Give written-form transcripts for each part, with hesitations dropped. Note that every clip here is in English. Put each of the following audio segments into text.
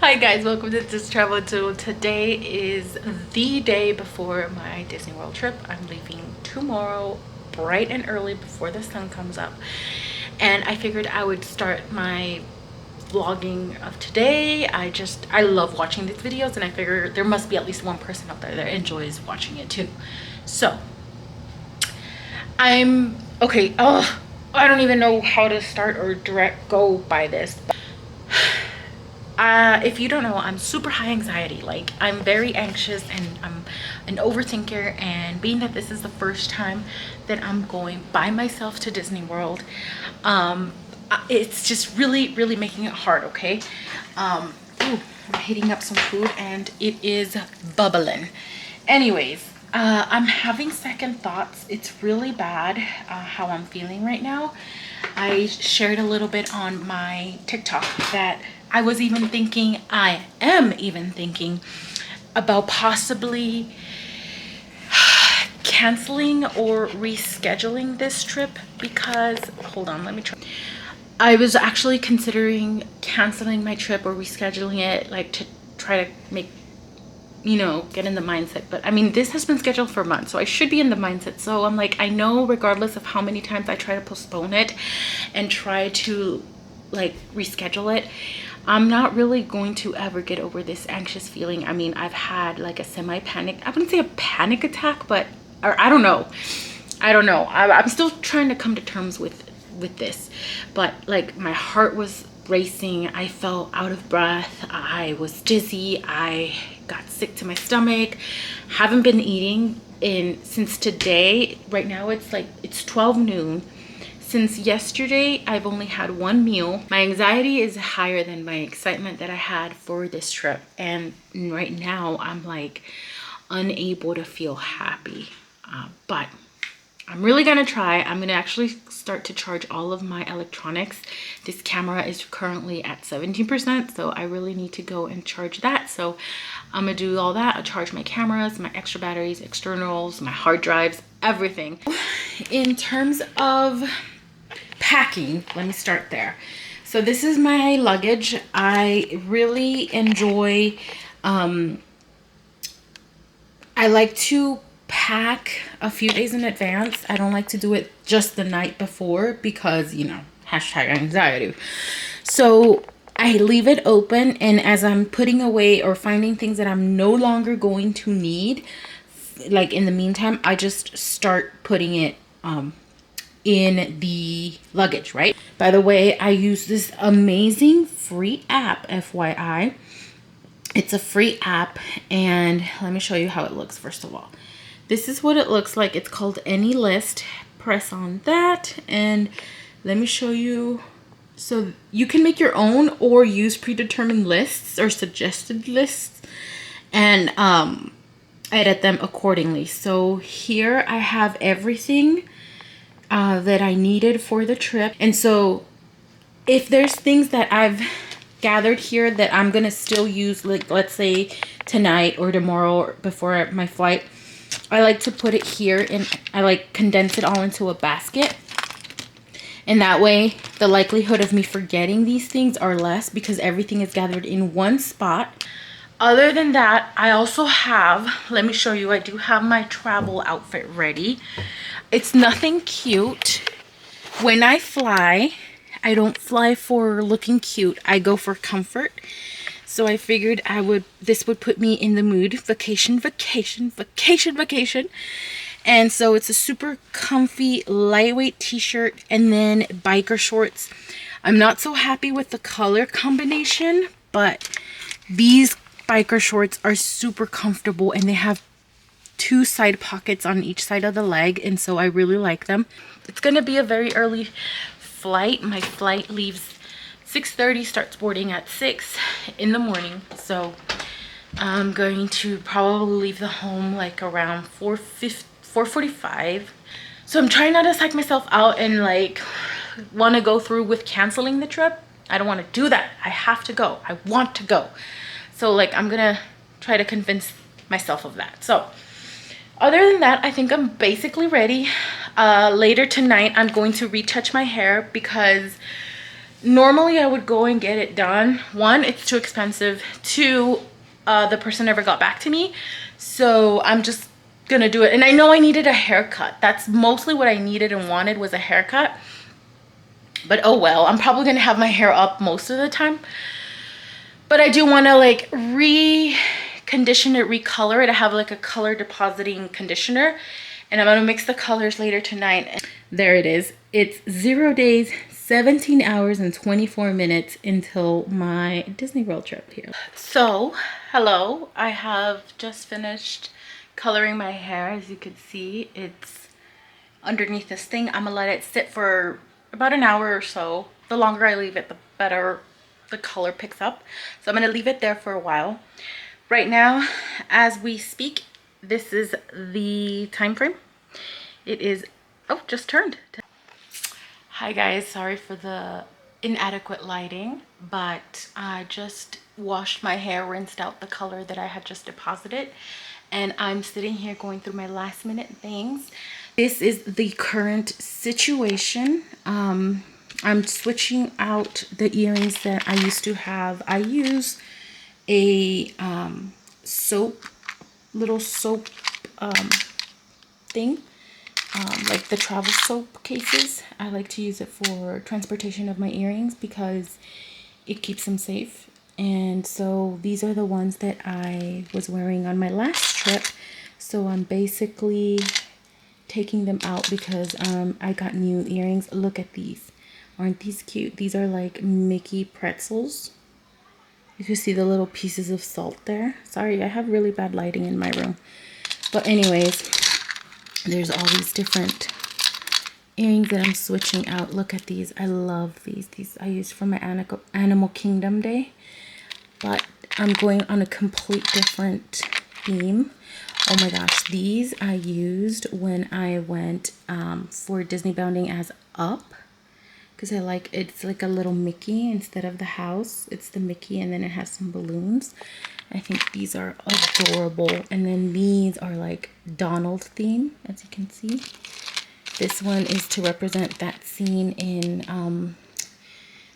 Hi guys, welcome to This Travel Tool. Today is the day before my Disney World trip. I'm leaving tomorrow bright and early before the sun comes up. And I figured I would start my vlogging of today. I love watching these videos, and I figure there must be at least one person out there that enjoys watching it too. So I'm okay. Oh, I don't even know how to start or go by this. If you don't know, I'm super high anxiety. Like, I'm very anxious and I'm an overthinker, and being that this is the first time that I'm going by myself to Disney World, it's just really making it hard. Okay. Ooh, I'm heating up some food and it is bubbling. Anyways, I'm having second thoughts. It's really bad how I'm feeling right now. I shared a little bit on my TikTok that I am even thinking about possibly canceling or rescheduling this trip, because, hold on, let me try. I was actually considering canceling my trip or rescheduling it, like to try to make, get in the mindset. But I mean, this has been scheduled for months, so I should be in the mindset. So I'm like, I know regardless of how many times I try to postpone it and try to like reschedule it, I'm not really going to ever get over this anxious feeling. I mean, I've had like a semi-panic, I wouldn't say a panic attack, but, or I don't know. I'm still trying to come to terms with this, but like my heart was racing. I felt out of breath. I was dizzy. I got sick to my stomach. Haven't been eating since today. Right now it's 12 noon. Since yesterday, I've only had one meal. My anxiety is higher than my excitement that I had for this trip. And right now, I'm like unable to feel happy. But I'm really gonna try. I'm gonna actually start to charge all of my electronics. This camera is currently at 17%, so I really need to go and charge that. So I'm gonna do all that. I'll charge my cameras, my extra batteries, externals, my hard drives, everything. In terms of packing, let me start there. So this is my luggage. I really enjoy, I like to pack a few days in advance. I don't like to do it just the night before because, hashtag anxiety. So I leave it open, and as I'm putting away or finding things that I'm no longer going to need, like in the meantime, I just start putting it in the luggage, right? By the way, I use this amazing free app, FYI. It's a free app, and let me show you how it looks first of all. This is what it looks like. It's called Any List. Press on that, and let me show you. So you can make your own or use predetermined lists or suggested lists and edit them accordingly. So here I have everything that I needed for the trip. And so if there's things that I've gathered here that I'm gonna still use, like let's say tonight or tomorrow or before my flight, I like to put it here, and I like condense it all into a basket. And that way the likelihood of me forgetting these things are less because everything is gathered in one spot. Other than that, I also have, let me show you, I do have my travel outfit ready. It's nothing cute. When I fly, I don't fly for looking cute. I go for comfort. So I figured this would put me in the mood. Vacation. And so it's a super comfy, lightweight t-shirt and then biker shorts. I'm not so happy with the color combination, but these biker shorts are super comfortable, and they have 2 side pockets on each side of the leg, and so I really like them. It's gonna be a very early flight. My flight leaves 6:30, starts boarding at 6 in the morning, so I'm going to probably leave the home like around 4:45. So I'm trying not to psych myself out and like want to go through with canceling the trip. I don't want to do that. I have to go. I want to go. So like I'm gonna try to convince myself of that. So other than that, I think I'm basically ready. Later tonight, I'm going to retouch my hair because Normally I would go and get it done. One, it's too expensive. Two, the person never got back to me. So I'm just gonna do it. And I know I needed a haircut. That's mostly what I needed and wanted, was a haircut. But oh well, I'm probably gonna have my hair up most of the time. But I do want to like recondition it, recolor it. I have like a color depositing conditioner, and I'm gonna mix the colors later tonight. There it is. It's 0 days, 17 hours and 24 minutes until my Disney World trip here. So hello, I have just finished coloring my hair. As you can see, it's underneath this thing. I'm gonna let it sit for about an hour or so. The longer I leave it, the better the color picks up. So I'm gonna leave it there for a while. Right now, as we speak, this is the time frame. It is, oh, just turned. Hi guys, sorry for the inadequate lighting, but I just washed my hair, rinsed out the color that I had just deposited, and I'm sitting here going through my last minute things. This is the current situation. I'm switching out the earrings that I used to have. I use a little soap thing, like the travel soap cases. I like to use it for transportation of my earrings because it keeps them safe. And so these are the ones that I was wearing on my last trip. So I'm basically taking them out because I got new earrings. Look at these. Aren't these cute? These are like Mickey pretzels. You can see the little pieces of salt there. Sorry, I have really bad lighting in my room. But anyways, there's all these different earrings that I'm switching out. Look at these. I love these. These I used for my Animal Kingdom day. But I'm going on a complete different theme. Oh my gosh, these I used when I went for Disney bounding as Up. Because I like, it's like a little Mickey instead of the house. It's the Mickey and then it has some balloons. I think these are adorable. And then these are like Donald theme, as you can see. This one is to represent that scene in,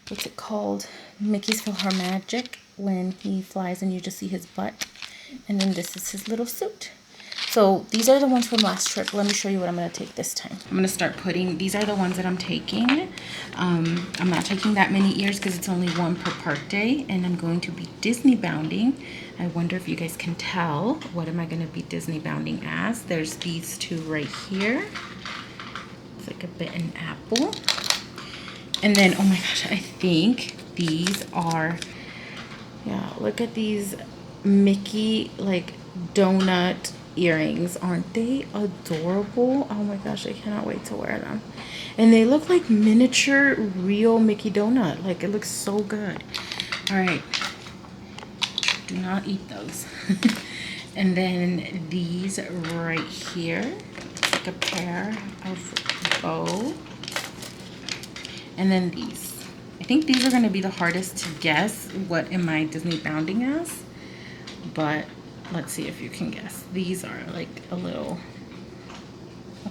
what's it called? Mickey's PhilharMagic, when he flies and you just see his butt. And then this is his little suit. So these are the ones from last trip. Let me show you what I'm going to take this time. I'm going to start putting, these are the ones that I'm taking. I'm not taking that many ears because it's only one per park day. And I'm going to be Disney bounding. I wonder if you guys can tell. What am I going to be Disney bounding as? There's these two right here. It's like a bitten apple. And then, oh my gosh, I think these are, yeah, look at these Mickey like donut earrings. Aren't they adorable? Oh my gosh, I cannot wait to wear them. And they look like miniature real Mickey donut. Like, it looks so good. All right, do not eat those. And then these right here, it's like a pair of bow. And then these, I think these are going to be the hardest to guess what am I Disney bounding as, but let's see if you can guess. These are like a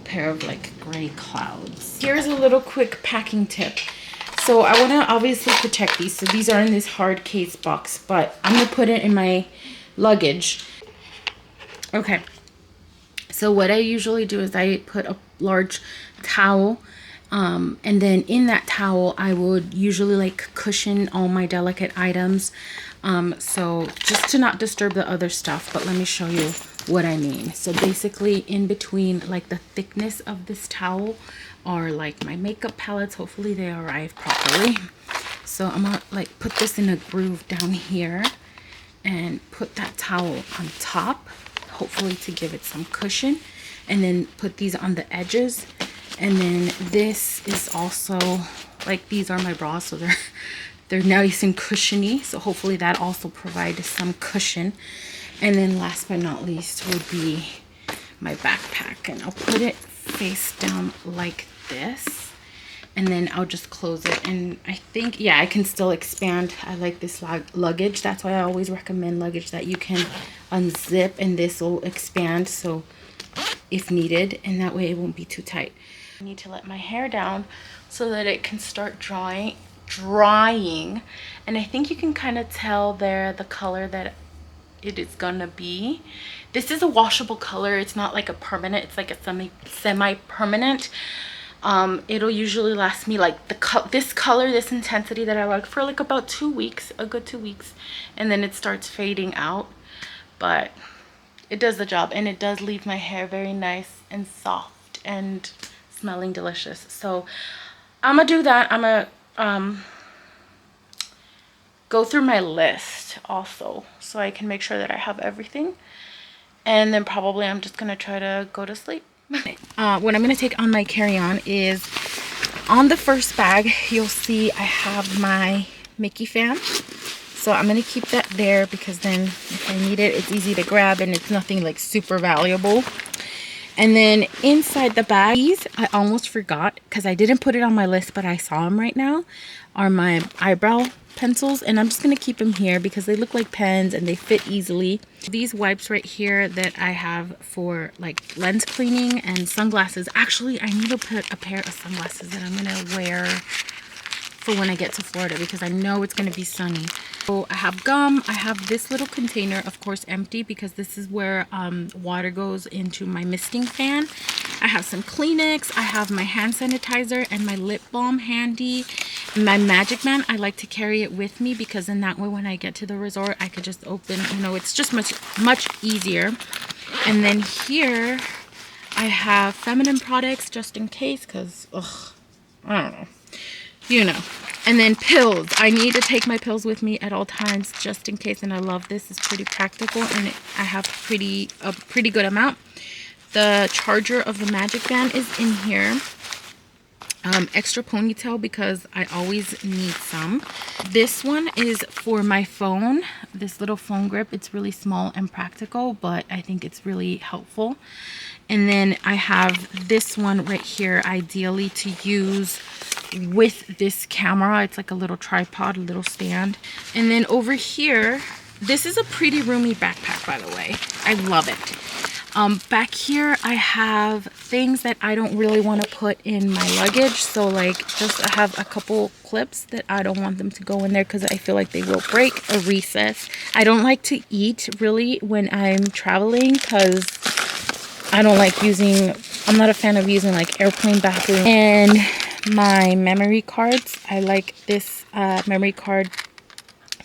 pair of like gray clouds. Here's a little quick packing tip. So I want to obviously protect these. So these are in this hard case box, but I'm going to put it in my luggage. Okay. So what I usually do is I put a large towel, and then in that towel I would usually like cushion all my delicate items, so just to not disturb the other stuff. But let me show you what I mean. So basically in between like the thickness of this towel are like my makeup palettes. Hopefully they arrive properly. So I'm gonna like put this in a groove down here and put that towel on top, hopefully to give it some cushion, and then put these on the edges. And then this is also like, these are my bras, so they're nice and cushiony, so hopefully that also provides some cushion. And then last but not least would be my backpack, and I'll put it face down like this, and then I'll just close it. And I think, yeah, I can still expand. I like this luggage. That's why I always recommend luggage that you can unzip, and this will expand so if needed, and that way it won't be too tight. I need to let my hair down so that it can start drying drying, and I think you can kind of tell there the color that it is gonna be. This is a washable color. It's not like a permanent, it's like a semi-permanent. It'll usually last me like this color, this intensity that I like, for like about 2 weeks, a good 2 weeks, and then it starts fading out. But it does the job, and it does leave my hair very nice and soft and smelling delicious. So I'm gonna do that. I'm gonna go through my list also so I can make sure that I have everything, and then probably I'm just gonna try to go to sleep. What I'm gonna take on my carry-on is, on the first bag you'll see I have my Mickey fan, so I'm gonna keep that there because then if I need it, it's easy to grab and it's nothing like super valuable. And then inside the bag, these I almost forgot because I didn't put it on my list, but I saw them right now, are my eyebrow pencils, and I'm just going to keep them here because they look like pens and they fit easily. These wipes right here that I have for like lens cleaning, and sunglasses. Actually, I need to put a pair of sunglasses that I'm going to wear for when I get to Florida because I know it's going to be sunny. So I have gum. I have this little container, of course empty, because this is where water goes into my misting fan. I have some Kleenex. I have my hand sanitizer and my lip balm handy. My Magic Man, I like to carry it with me because in that way when I get to the resort I could just open, you know, it's just much easier. And then here I have feminine products just in case, because I don't know, you know. And then pills. I need to take my pills with me at all times just in case, and I love this. It's pretty practical, and I have a pretty good amount. The charger of the Magic Band is in here. Extra ponytail because I always need some. This one is for my phone, this little phone grip. It's really small and practical, but I think it's really helpful. And then I have this one right here, ideally to use with this camera. It's like a little tripod, a little stand. And then over here, this is a pretty roomy backpack, by the way. I love it. Back here I have things that I don't really want to put in my luggage, so like just I have a couple clips that I don't want them to go in there because I feel like they will break. A recess. I don't like to eat really when I'm traveling because I don't like I'm not a fan of using like airplane bathroom. And my memory cards, I like this memory card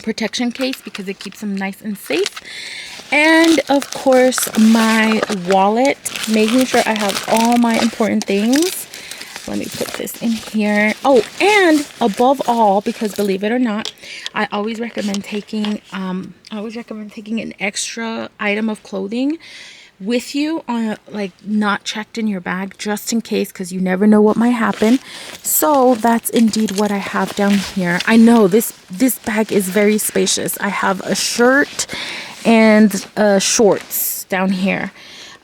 protection case because it keeps them nice and safe. And of course my wallet, making sure I have all my important things. Let me put this in here. Oh, and above all, because believe it or not, I always recommend taking an extra item of clothing with you, on like not checked in your bag, just in case, because you never know what might happen. So that's indeed what I have down here. I know this bag is very spacious. I have a shirt and shorts down here.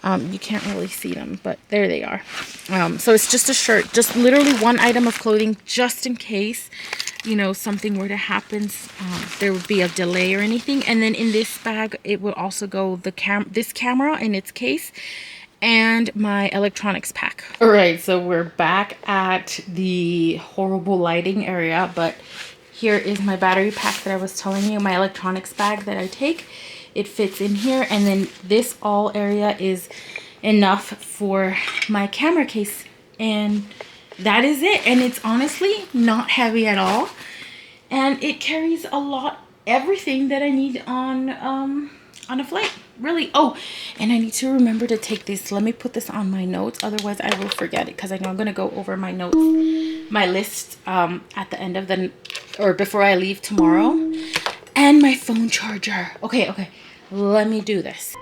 You can't really see them, but there they are. So it's just a shirt, just literally one item of clothing, just in case, you know, something were to happen, there would be a delay or anything. And then in this bag, it will also go this camera in its case, and my electronics pack. All right, so we're back at the horrible lighting area, but here is my battery pack that I was telling you, my electronics bag that I take. It fits in here, and then this all area is enough for my camera case, and that is it. And it's honestly not heavy at all, and it carries everything that I need on a flight, really. Oh, and I need to remember to take this. Let me put this on my notes, otherwise I will forget it, because I know I'm gonna go over my notes, my list at the end of or before I leave tomorrow. And my phone charger. Okay, let me do this.